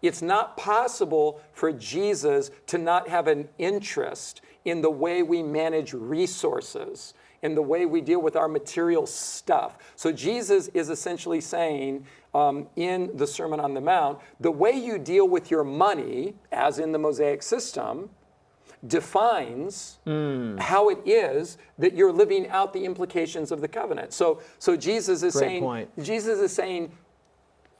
It's not possible for Jesus to not have an interest in the way we manage resources, in the way we deal with our material stuff. So Jesus is essentially saying in the Sermon on the Mount, the way you deal with your money, as in the Mosaic system, defines how it is that you're living out the implications of the covenant. So Jesus is saying,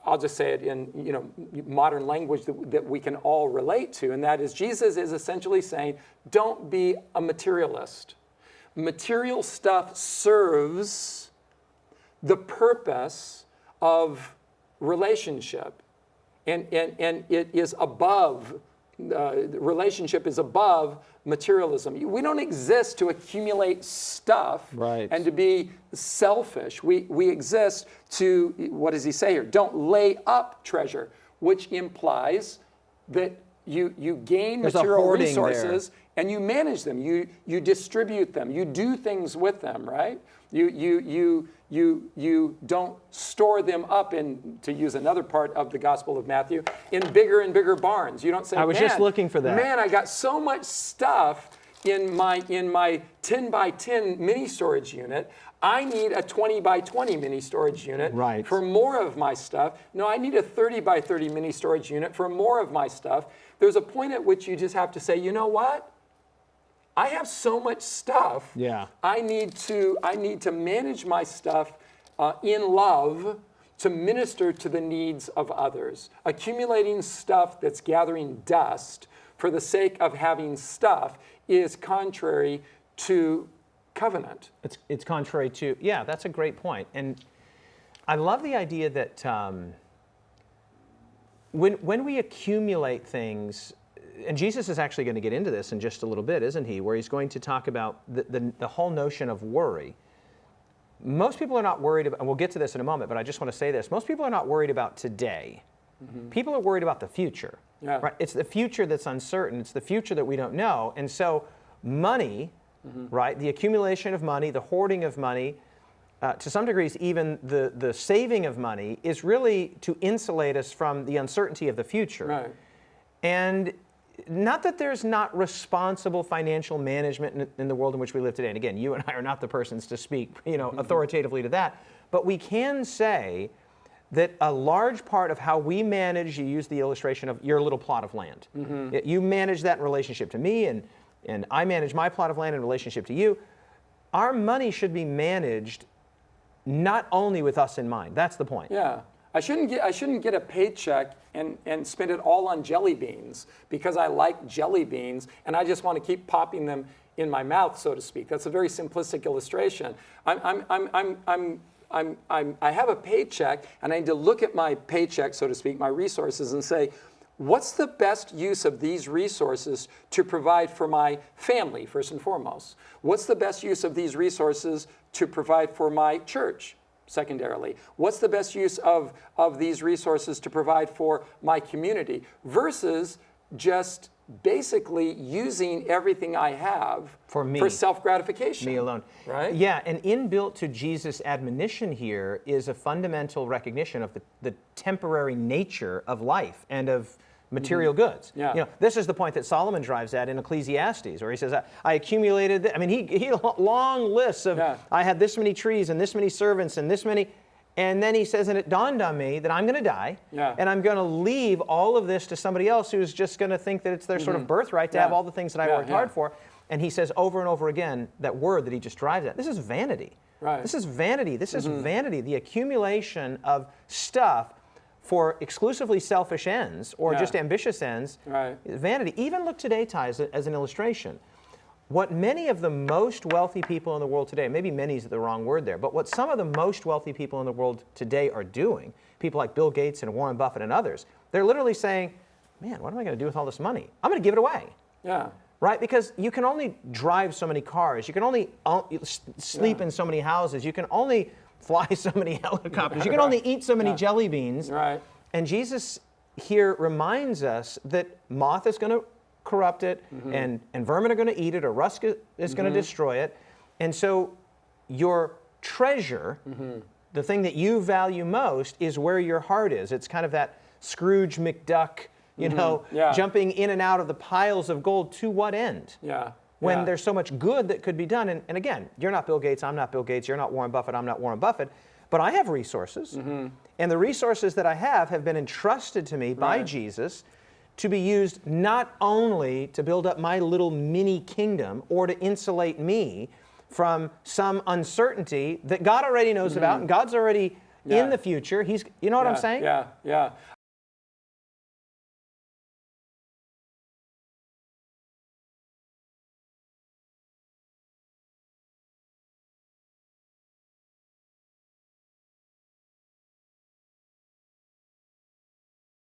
I'll just say it in modern language that we can all relate to, and that is Jesus is essentially saying, don't be a materialist. Material stuff serves the purpose of relationship, and it is above. Relationship is above materialism. We don't exist to accumulate stuff and to be selfish. We exist to, what does he say here? Don't lay up treasure, which implies that you gain material resources and you manage them. You distribute them. You do things with them, right? You don't store them up in, to use another part of the Gospel of Matthew, in bigger and bigger barns. You don't say, I was just looking for that. Man, I got so much stuff in my 10 by 10 mini storage unit. I need a 20 by 20 mini storage unit for more of my stuff. No, I need a 30 by 30 mini storage unit for more of my stuff. There's a point at which you just have to say, you know what? I have so much stuff. Yeah. I need to manage my stuff in love to minister to the needs of others. Accumulating stuff that's gathering dust for the sake of having stuff is contrary to covenant. It's contrary to, yeah, that's a great point. And I love the idea that when we accumulate things, and Jesus is actually going to get into this in just a little bit, isn't he? Where he's going to talk about the whole notion of worry. Most people are not worried about, and we'll get to this in a moment, but I just want to say this. Most people are not worried about today. Mm-hmm. People are worried about the future. Yeah. Right? It's the future that's uncertain. It's the future that we don't know. And so money, right, the accumulation of money, the hoarding of money, to some degrees even the saving of money is really to insulate us from the uncertainty of the future. Right. And not that there's not responsible financial management in the world in which we live today. And again, you and I are not the persons to speak, authoritatively to that. But we can say that a large part of how we manage, you use the illustration of your little plot of land. Mm-hmm. You manage that in relationship to me, and I manage my plot of land in relationship to you. Our money should be managed not only with us in mind. That's the point. Yeah. I shouldn't get a paycheck and spend it all on jelly beans because I like jelly beans and I just want to keep popping them in my mouth, so to speak. That's a very simplistic illustration. I have a paycheck and I need to look at my paycheck, so to speak, my resources, and say, what's the best use of these resources to provide for my family, first and foremost? What's the best use of these resources to provide for my church? Secondarily, what's the best use of these resources to provide for my community versus just basically using everything I have for me, for self-gratification. Me alone. Right? Yeah, and inbuilt to Jesus' admonition here is a fundamental recognition of the temporary nature of life and of material goods. Yeah. This is the point that Solomon drives at in Ecclesiastes, where he says, I accumulated, he long lists of, I had this many trees and this many servants and this many, and then he says, and it dawned on me that I'm going to die, and I'm going to leave all of this to somebody else who's just going to think that it's their sort of birthright to have all the things that I worked hard for. And he says over and over again, that word that he just drives at, this is vanity. Right. This is vanity. This is vanity, the accumulation of stuff for exclusively selfish ends or just ambitious ends, vanity. Even look today, Ty, as an illustration. What many of the most wealthy people in the world today, maybe many is the wrong word there, but what some of the most wealthy people in the world today are doing, people like Bill Gates and Warren Buffett and others, they're literally saying, man, what am I going to do with all this money? I'm going to give it away. Yeah. Right? Because you can only drive so many cars. You can only sleep in so many houses. You can only fly so many helicopters. You can only eat so many jelly beans. Right. And Jesus here reminds us that moth is going to corrupt it, and vermin are going to eat it, or rust is going to destroy it. And so your treasure, the thing that you value most, is where your heart is. It's kind of that Scrooge McDuck you know, jumping in and out of the piles of gold to what end? Yeah. When there's so much good that could be done. And again, you're not Bill Gates, I'm not Bill Gates, you're not Warren Buffett, I'm not Warren Buffett, but I have resources. And the resources that I have been entrusted to me by Jesus to be used not only to build up my little mini kingdom or to insulate me from some uncertainty that God already knows about and God's already in the future. You know what I'm saying? Yeah.